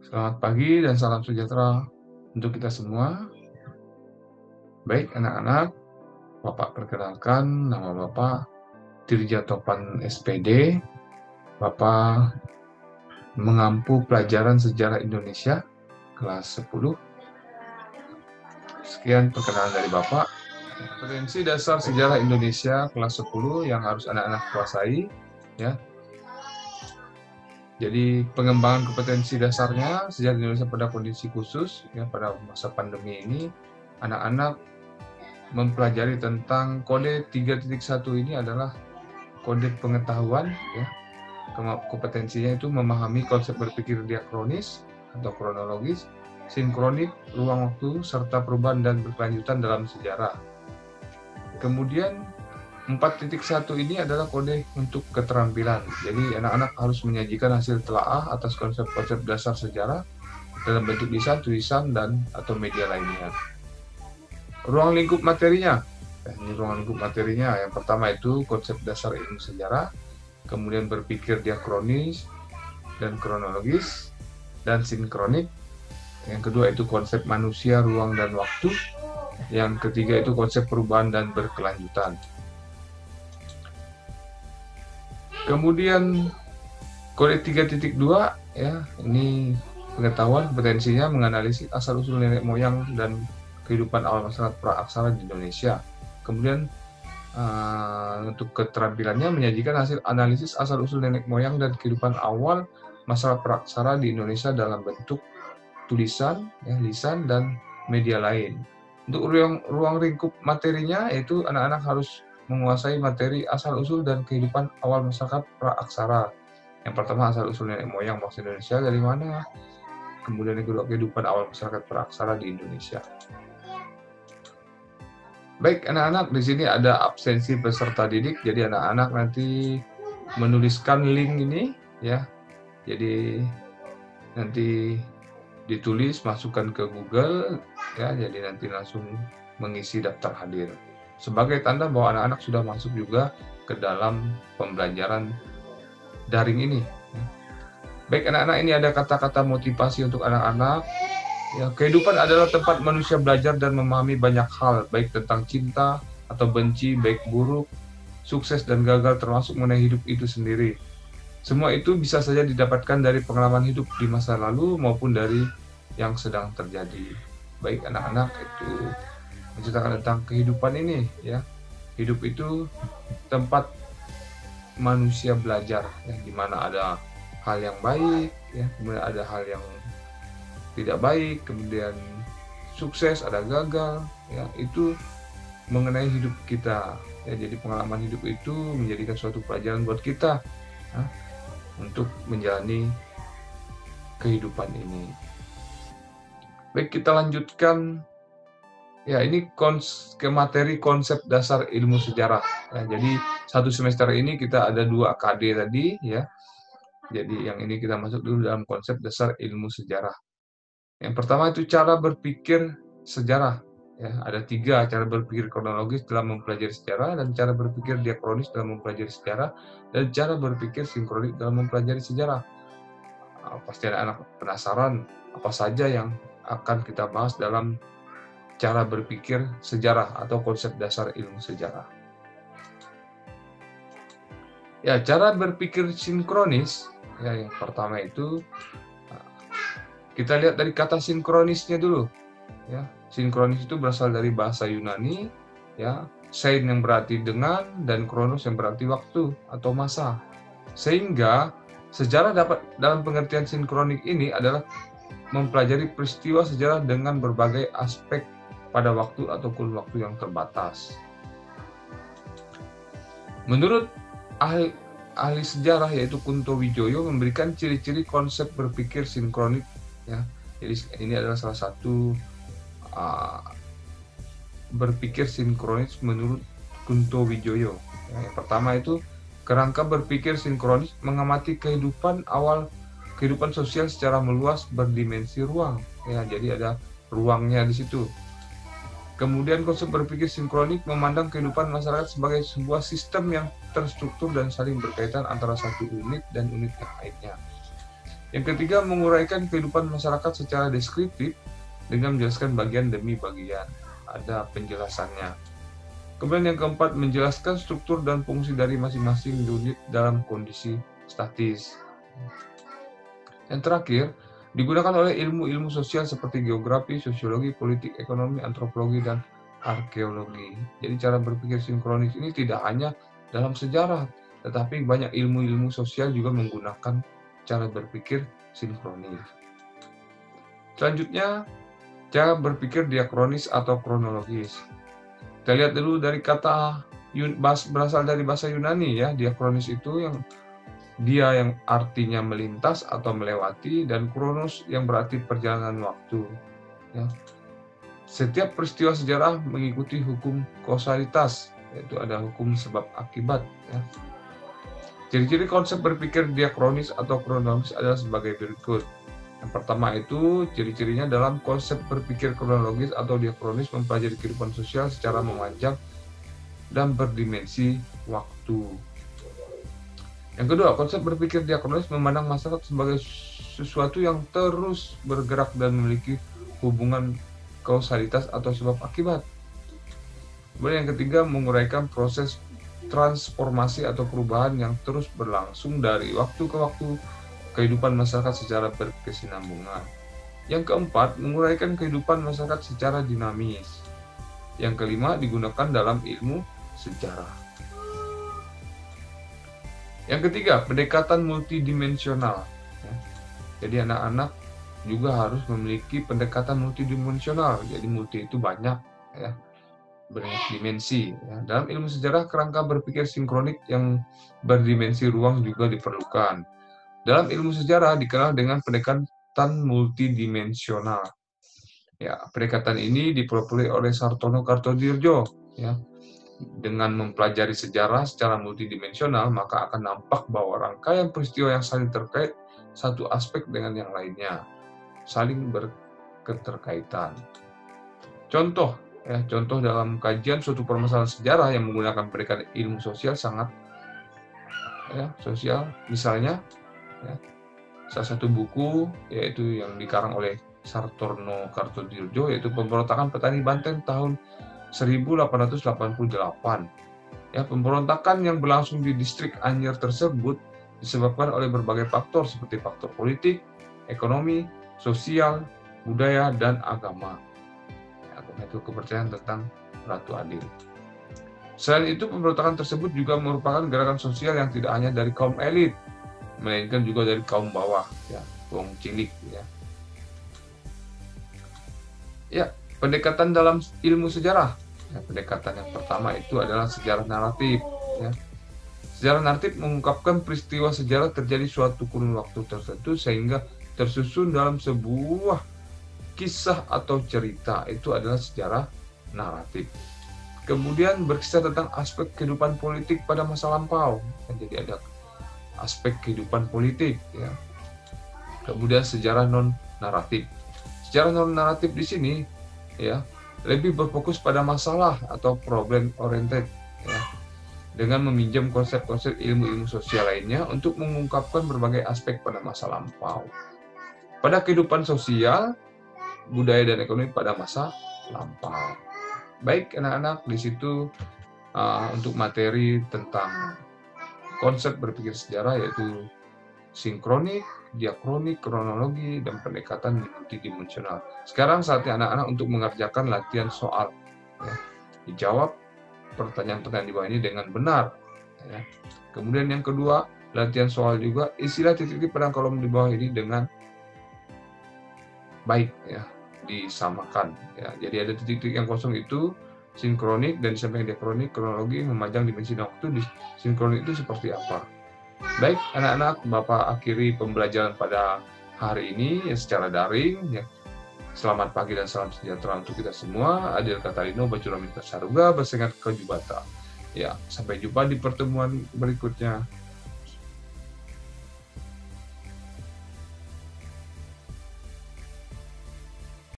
Selamat pagi dan salam sejahtera untuk kita semua. Baik anak-anak, Bapak perkenalkan nama Bapak Tirja Topan SPD. Bapak mengampu pelajaran sejarah Indonesia kelas 10. Sekian perkenalan dari Bapak. Kompetensi dasar sejarah Indonesia kelas 10 yang harus anak-anak kuasai, ya. Jadi pengembangan kompetensi dasarnya sejarah Indonesia pada kondisi khusus, ya, pada masa pandemi ini, anak-anak mempelajari tentang kode 3.1 ini adalah kode pengetahuan, ya. Kompetensinya itu memahami konsep berpikir diakronis atau kronologis, sinkronik, ruang waktu, serta perubahan dan berkelanjutan dalam sejarah. Kemudian 4.1 ini adalah kode untuk keterampilan. Jadi anak-anak harus menyajikan hasil telaah atas konsep-konsep dasar sejarah dalam bentuk lisan, tulisan, dan atau media lainnya. Ruang lingkup materinya. Ini ruang lingkup materinya. Yang pertama itu konsep dasar ilmu sejarah, kemudian berpikir diakronis dan kronologis dan sinkronik. Yang kedua itu konsep manusia, ruang, dan waktu. Yang ketiga itu konsep perubahan dan berkelanjutan. Kemudian kode 3.2, ya, ini pengetahuan kompetensinya menganalisis asal-usul nenek moyang dan kehidupan awal masyarakat praaksara di Indonesia. Kemudian untuk keterampilannya menyajikan hasil analisis asal-usul nenek moyang dan kehidupan awal masyarakat praaksara di Indonesia dalam bentuk tulisan, ya, lisan, dan media lain. Untuk ruang lingkup materinya, yaitu anak-anak harus menguasai materi asal-usul dan kehidupan awal masyarakat praaksara. Yang pertama, asal-usul nenek moyang bangsa Indonesia dari mana? Kemudian yang kedua, kehidupan awal masyarakat praaksara di Indonesia. Baik anak-anak, di sini ada absensi peserta didik, jadi anak-anak nanti menuliskan link ini, ya. Jadi nanti ditulis, masukkan ke Google, ya. Jadi nanti langsung mengisi daftar hadir sebagai tanda bahwa anak-anak sudah masuk juga ke dalam pembelajaran daring ini. Baik anak-anak, ini ada kata-kata motivasi untuk anak-anak. Ya, kehidupan adalah tempat manusia belajar dan memahami banyak hal, baik tentang cinta atau benci, baik buruk, sukses dan gagal, termasuk mengenai hidup itu sendiri. Semua itu bisa saja didapatkan dari pengalaman hidup di masa lalu maupun dari yang sedang terjadi. Baik anak-anak, itu menceritakan tentang kehidupan ini, ya. Hidup itu tempat manusia belajar, ya, di mana ada hal yang baik, ya, kemudian ada hal yang tidak baik, kemudian sukses, ada gagal, ya, itu mengenai hidup kita, ya. Jadi pengalaman hidup itu menjadikan suatu pelajaran buat kita, ya, untuk menjalani kehidupan ini. Baik, kita lanjutkan. Ya, ini ke materi konsep dasar ilmu sejarah. Ya, jadi satu semester ini kita ada 2 KD tadi, ya. Jadi yang ini kita masuk dulu dalam konsep dasar ilmu sejarah. Yang pertama itu cara berpikir sejarah. Ya, ada 3 cara berpikir kronologis dalam mempelajari sejarah, dan cara berpikir diakronis dalam mempelajari sejarah, dan cara berpikir sinkronik dalam mempelajari sejarah. Pasti anak-anak penasaran apa saja yang akan kita bahas dalam cara berpikir sejarah atau konsep dasar ilmu sejarah. Ya, cara berpikir sinkronis, ya, yang pertama itu kita lihat dari kata sinkronisnya dulu, ya. Sinkronis itu berasal dari bahasa Yunani, ya, sein yang berarti dengan dan kronos yang berarti waktu atau masa. Sehingga sejarah dapat dalam pengertian sinkronik ini adalah mempelajari peristiwa sejarah dengan berbagai aspek pada waktu atau kurun waktu yang terbatas. Menurut ahli sejarah yaitu Kunto Wijoyo memberikan ciri-ciri konsep berpikir sinkronik, ya. Jadi ini adalah salah satu berpikir sinkronis menurut Kunto Wijoyo. Ya, yang pertama itu kerangka berpikir sinkronis mengamati kehidupan sosial secara meluas berdimensi ruang. Ya, jadi ada ruangnya di situ. Kemudian konsep berpikir sinkronik memandang kehidupan masyarakat sebagai sebuah sistem yang terstruktur dan saling berkaitan antara satu unit dan unit yang lainnya. Yang ketiga, menguraikan kehidupan masyarakat secara deskriptif dengan menjelaskan bagian demi bagian. Ada penjelasannya. Kemudian yang keempat, menjelaskan struktur dan fungsi dari masing-masing unit dalam kondisi statis. Yang terakhir, digunakan oleh ilmu-ilmu sosial seperti geografi, sosiologi, politik, ekonomi, antropologi, dan arkeologi. Jadi cara berpikir sinkronis ini tidak hanya dalam sejarah, tetapi banyak ilmu-ilmu sosial juga menggunakan cara berpikir sinkronis. Selanjutnya, cara berpikir diakronis atau kronologis. Kita lihat dulu dari kata berasal dari bahasa Yunani ya. Diakronis itu yang artinya melintas atau melewati, dan kronos yang berarti perjalanan waktu. Ya. Setiap peristiwa sejarah mengikuti hukum kausalitas, yaitu ada hukum sebab akibat. Ya. Ciri-ciri konsep berpikir diakronis atau kronologis adalah sebagai berikut. Yang pertama itu, ciri-cirinya dalam konsep berpikir kronologis atau diakronis mempelajari kehidupan sosial secara memanjang dan berdimensi waktu. Yang kedua, konsep berpikir diakronis memandang masyarakat sebagai sesuatu yang terus bergerak dan memiliki hubungan kausalitas atau sebab akibat. Kemudian yang ketiga, menguraikan proses transformasi atau perubahan yang terus berlangsung dari waktu ke waktu kehidupan masyarakat secara berkesinambungan. Yang keempat, menguraikan kehidupan masyarakat secara dinamis. Yang kelima, digunakan dalam ilmu sejarah. Yang ketiga, pendekatan multidimensional. Jadi anak-anak juga harus memiliki pendekatan multidimensional. Jadi multi itu banyak, ya, banyak dimensi. Ya. Dalam ilmu sejarah, kerangka berpikir sinkronik yang berdimensi ruang juga diperlukan. Dalam ilmu sejarah dikenal dengan pendekatan multidimensional. Ya, pendekatan ini dipelopori oleh Sartono Kartodierjo. Ya. Dengan mempelajari sejarah secara multidimensional, maka akan nampak bahwa rangkaian peristiwa yang saling terkait satu aspek dengan yang lainnya, saling berketerkaitan. Contoh dalam kajian suatu permasalahan sejarah yang menggunakan pendekatan ilmu sosial sangat sosial, misalnya salah satu buku yaitu yang dikarang oleh Sartono Kartodierjo, yaitu Pemberontakan Petani Banten tahun 1888. Ya, pemberontakan yang berlangsung di distrik Anyer tersebut disebabkan oleh berbagai faktor seperti faktor politik, ekonomi, sosial, budaya, dan agama. Itu kepercayaan tentang Ratu Adil. Selain itu, pemberontakan tersebut juga merupakan gerakan sosial yang tidak hanya dari kaum elit, melainkan juga dari kaum bawah, ya, kaum cilik, ya. Ya, pendekatan dalam ilmu sejarah. Ya, pendekatan yang pertama itu adalah sejarah naratif. Ya. Sejarah naratif mengungkapkan peristiwa sejarah terjadi suatu kurun waktu tertentu sehingga tersusun dalam sebuah kisah atau cerita. Itu adalah sejarah naratif. Kemudian berkisah tentang aspek kehidupan politik pada masa lampau. Jadi ada aspek kehidupan politik. Ya. Kemudian sejarah non naratif. Sejarah non naratif di sini, ya, lebih berfokus pada masalah atau problem oriented, ya, dengan meminjam konsep-konsep ilmu-ilmu sosial lainnya untuk mengungkapkan berbagai aspek pada masa lampau. Pada kehidupan sosial, budaya dan ekonomi pada masa lampau. Baik anak-anak, di situ untuk materi tentang konsep berpikir sejarah yaitu sinkronik, diakronik, kronologi, dan pendekatan multidimensional. Sekarang saatnya anak-anak untuk mengerjakan latihan soal. Ya. Dijawab pertanyaan-pertanyaan di bawah ini dengan benar. Ya. Kemudian yang kedua, latihan soal juga, isilah titik-titik pada kolom di bawah ini dengan baik, ya, disamakan. Ya. Jadi ada titik-titik yang kosong itu sinkronik, dan di samping diakronik, kronologi, memanjang dimensi waktu. Di sinkronik itu seperti apa? Baik anak-anak, Bapak akhiri pembelajaran pada hari ini ya, secara daring. Ya. Selamat pagi dan salam sejahtera untuk kita semua. Adil Katarino, Bacura Minta Saruga, Bersengat Kejubata. Ya, sampai jumpa di pertemuan berikutnya.